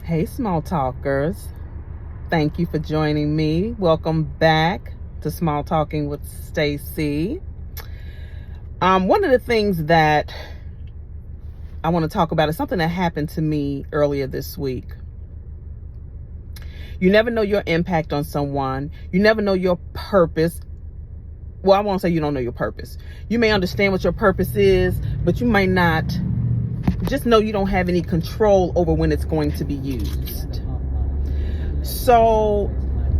Hey, small talkers. Thank you for joining me. Welcome back to Small Talking with Stacy. One of the things that I want to talk about is something that happened to me earlier this week. You never know your impact on someone. You never know your purpose. Well, I won't say you don't know your purpose. You may understand what your purpose is, but you might not. Just know you don't have any control over when it's going to be used. So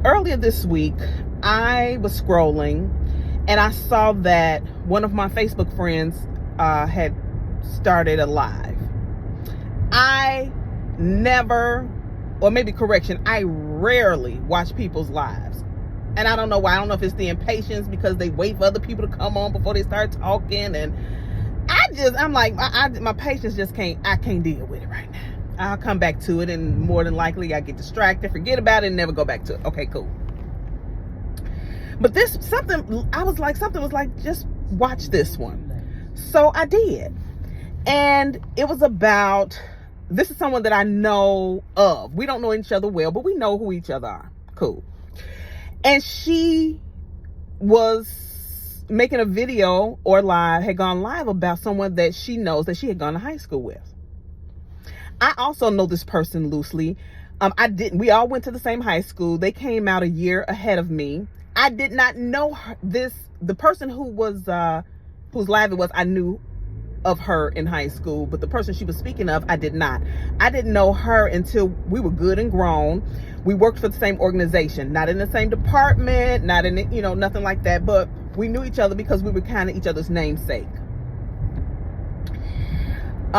earlier this week, I was scrolling and I saw that one of my Facebook friends had started a live. I never, or maybe correction, I rarely watch people's lives. And I don't know why. I don't know if it's the impatience because they wait for other people to come on before they start talking. And I'm like, my patience just I can't deal with it right now. I'll come back to it, and more than likely I get distracted, forget about it, and never go back to it. Okay, cool. But something was like, just watch this one. So I did. And it was about, this is someone that I know of. We don't know each other well, but we know who each other are. Cool. And she was making a video had gone live about someone that she knows that she had gone to high school with. I also know this person loosely. We all went to the same high school. They came out a year ahead of me. I did not know the person whose live it was, I knew of her in high school, but the person she was speaking of, I did not. I didn't know her until we were good and grown. We worked for the same organization, not in the same department, not in, nothing like that, but we knew each other because we were kind of each other's namesake. So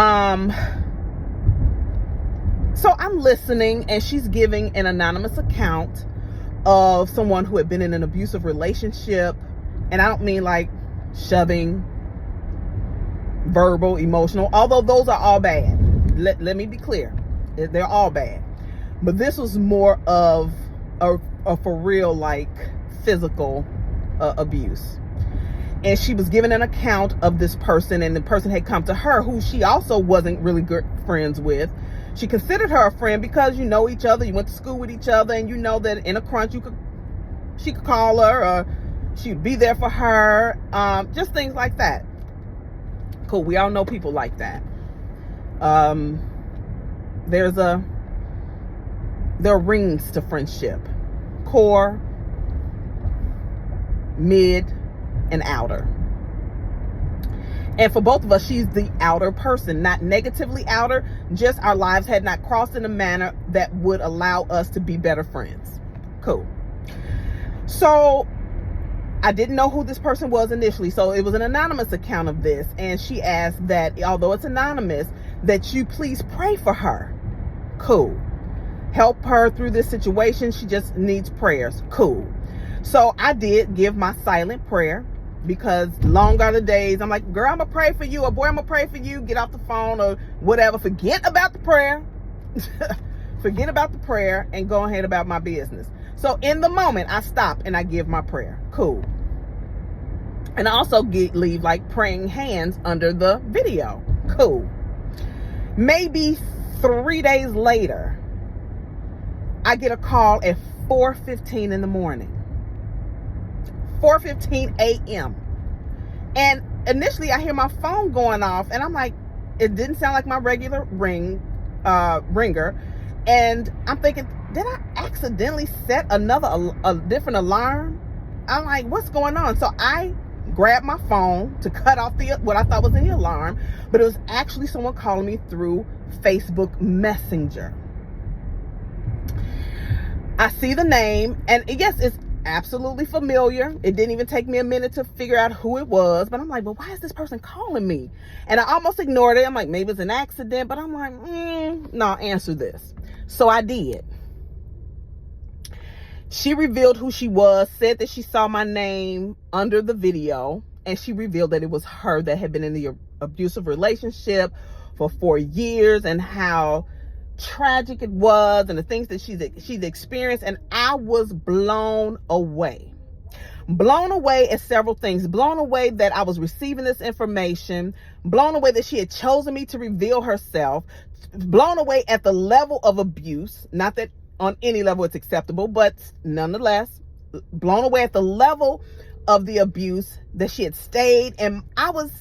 I'm listening, and she's giving an anonymous account of someone who had been in an abusive relationship. And I don't mean like shoving, verbal, emotional, although those are all bad. Let me be clear. They're all bad. But this was more of a for real, like, physical abuse. And she was given an account of this person, and the person had come to her, who she also wasn't really good friends with. She considered her a friend because you know each other, you went to school with each other, and you know that in a crunch she could call her, or she'd be there for her, just things like that. Cool. We all know people like that. There are rings to friendship: core, mid, and outer. And for both of us, she's the outer person, not negatively outer, just our lives had not crossed in a manner that would allow us to be better friends. Cool. So I didn't know who this person was initially, so it was an anonymous account of this, and she asked that, although it's anonymous, that you please pray for her. Cool. Help her through this situation. She just needs prayers. Cool. So I did give my silent prayer, because long are the days. I'm like, girl, I'm gonna pray for you, or boy, I'm gonna pray for you. Get off the phone or whatever. Forget about the prayer. Forget about the prayer and go ahead about my business. So in the moment, I stop and I give my prayer. Cool. And I also leave like praying hands under the video. Cool. Maybe 3 days later, I get a call at 4:15 in the morning. 4:15 a.m. And initially I hear my phone going off, and I'm like, it didn't sound like my regular ringer. And I'm thinking, did I accidentally set a different alarm? I'm like, what's going on? So I grabbed my phone to cut off what I thought was the alarm, but it was actually someone calling me through Facebook Messenger. I see the name, and yes, it's absolutely familiar. It didn't even take me a minute to figure out who it was, but I'm like, but why is this person calling me? And I almost ignored it. I'm like, maybe it's an accident, but I'm like, no, answer this. So I did. She revealed who she was, said that she saw my name under the video, and she revealed that it was her that had been in the abusive relationship for 4 years, and how tragic it was, and the things that she's experienced. And I was blown away at several things. Blown away that I was receiving this information, blown away that she had chosen me to reveal herself, blown away at the level of abuse. Not that on any level it's acceptable, but nonetheless, blown away at the level of the abuse that she had stayed. And I was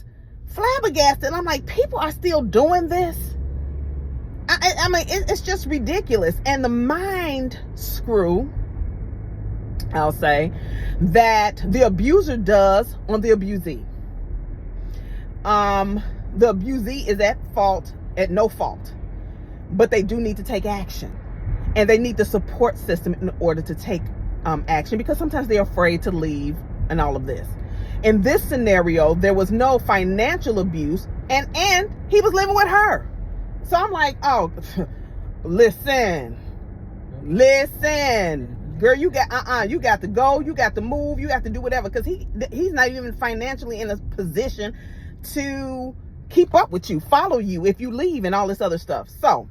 flabbergasted. I'm like, people are still doing this? I mean, it's just ridiculous. And the mind screw, I'll say, that the abuser does on the abusee. The abusee is at fault, at no fault, but they do need to take action, and they need the support system in order to take action, because sometimes they're afraid to leave and all of this. In this scenario, there was no financial abuse, and he was living with her. So I'm like, oh, listen, girl, you got to go, you got to move, you have to do whatever, because he's not even financially in a position to keep up with you, follow you if you leave, and all this other stuff. So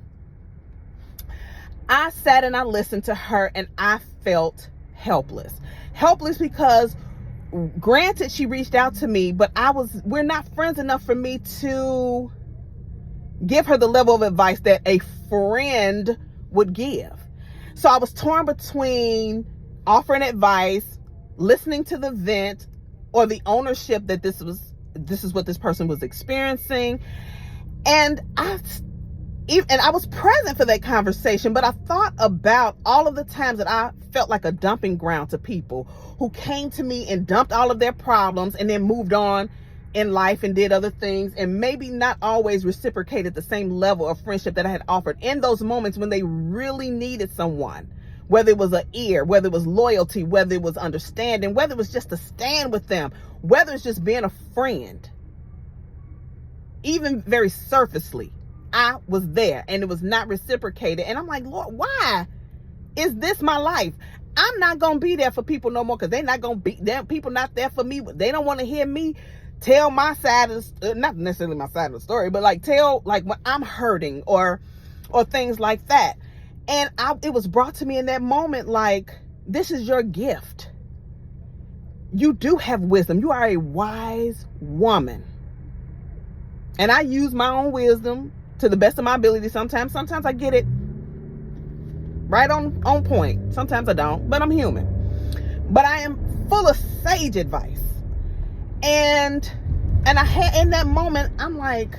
I sat and I listened to her, and I felt helpless because, granted, she reached out to me, but we're not friends enough for me to give her the level of advice that a friend would give. So I was torn between offering advice, listening to the vent, or the ownership that this is what this person was experiencing. And I was present for that conversation, but I thought about all of the times that I felt like a dumping ground to people who came to me and dumped all of their problems and then moved on in life and did other things, and maybe not always reciprocated the same level of friendship that I had offered in those moments when they really needed someone, whether it was an ear, whether it was loyalty, whether it was understanding, whether it was just to stand with them, whether it's just being a friend. Even very surfacely, I was there, and it was not reciprocated. And I'm like, Lord, why is this my life? I'm not going to be there for people no more, because they're not going to be there. People not there for me. They don't want to hear me tell my side of not necessarily my side of the story, but like tell like when I'm hurting or things like that. And it was brought to me in that moment, like, this is your gift. You do have wisdom. You are a wise woman. And I use my own wisdom to the best of my ability. Sometimes I get it right on point. Sometimes I don't, but I'm human. But I am full of sage advice. And I had, in that moment, I'm like,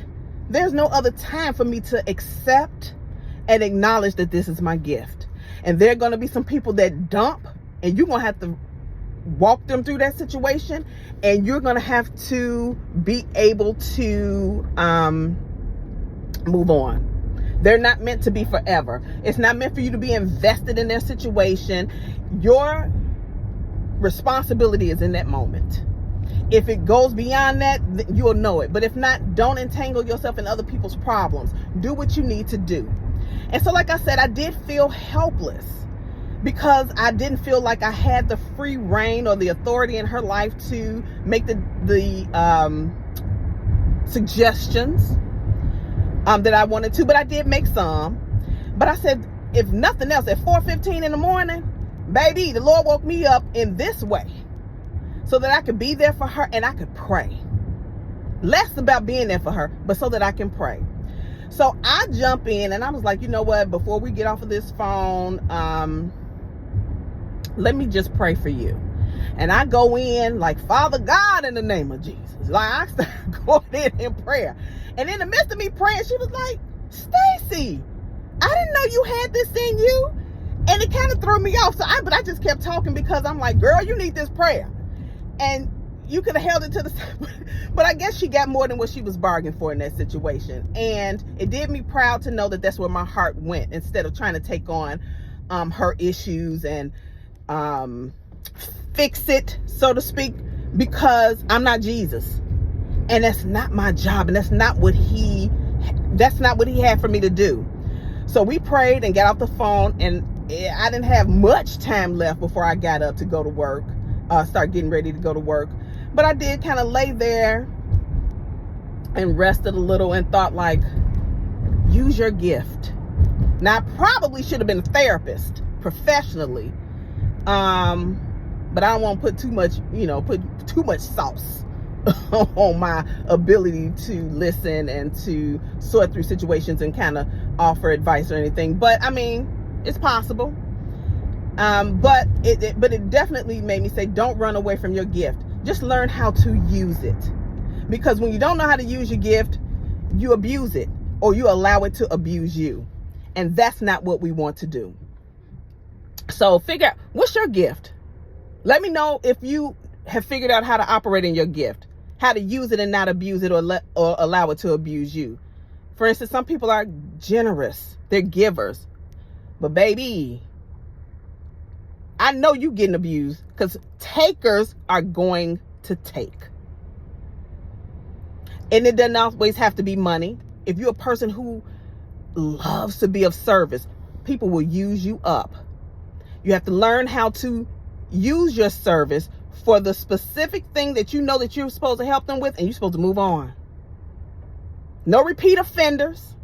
there's no other time for me to accept and acknowledge that this is my gift. And there are going to be some people that dump, and you're going to have to walk them through that situation, and you're going to have to be able to move on. They're not meant to be forever. It's not meant for you to be invested in their situation. Your responsibility is in that moment. If it goes beyond that, you'll know it. But if not, don't entangle yourself in other people's problems. Do what you need to do. And so, like I said, I did feel helpless because I didn't feel like I had the free reign or the authority in her life to make the suggestions that I wanted to. But I did make some. But I said, if nothing else, at 4:15 in the morning, baby, the Lord woke me up in this way, so that I could be there for her and I could pray. Less about being there for her, but so that I can pray. So I jump in and I was like, you know what? Before we get off of this phone, let me just pray for you. And I go in like, Father God, in the name of Jesus. Like, I started going in prayer. And in the midst of me praying, she was like, Stacy, I didn't know you had this in you. And it kind of threw me off. But I just kept talking because I'm like, girl, you need this prayer. And you could have held it to the side, but I guess she got more than what she was bargaining for in that situation. And it did me proud to know that that's where my heart went, instead of trying to take on her issues and fix it, so to speak, because I'm not Jesus. And that's not my job. And that's not what he had for me to do. So we prayed and got off the phone, and I didn't have much time left before I got up to go to work. Start getting ready to go to work. But I did kind of lay there and rested a little and thought, like, use your gift. Now, I probably should have been a therapist professionally. But I don't want to put too much sauce on my ability to listen and to sort through situations and kind of offer advice or anything, but I mean, it's possible. But it definitely made me say, don't run away from your gift. Just learn how to use it. Because when you don't know how to use your gift, you abuse it, or you allow it to abuse you. And that's not what we want to do. So figure out, what's your gift? Let me know if you have figured out how to operate in your gift, how to use it and not abuse it, or allow it to abuse you. For instance, some people are generous. They're givers. But baby, I know you getting abused, because takers are going to take. And it doesn't always have to be money. If you're a person who loves to be of service, people will use you up. You have to learn how to use your service for the specific thing that you know that you're supposed to help them with, and you're supposed to move on. No repeat offenders.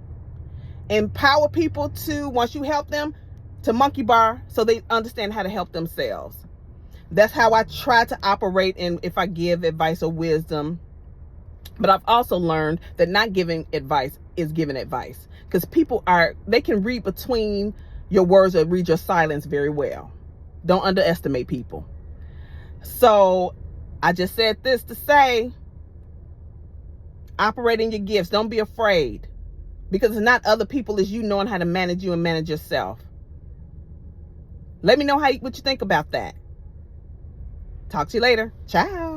Empower people to, once you help them, to monkey bar so they understand how to help themselves. That's how I try to operate in if I give advice or wisdom. But I've also learned that not giving advice is giving advice, because people they can read between your words or read your silence very well. Don't underestimate people. So I just said this to say, operate in your gifts. Don't be afraid, because it's not other people, it's you knowing how to manage you and manage yourself. Let me know what you think about that. Talk to you later. Ciao.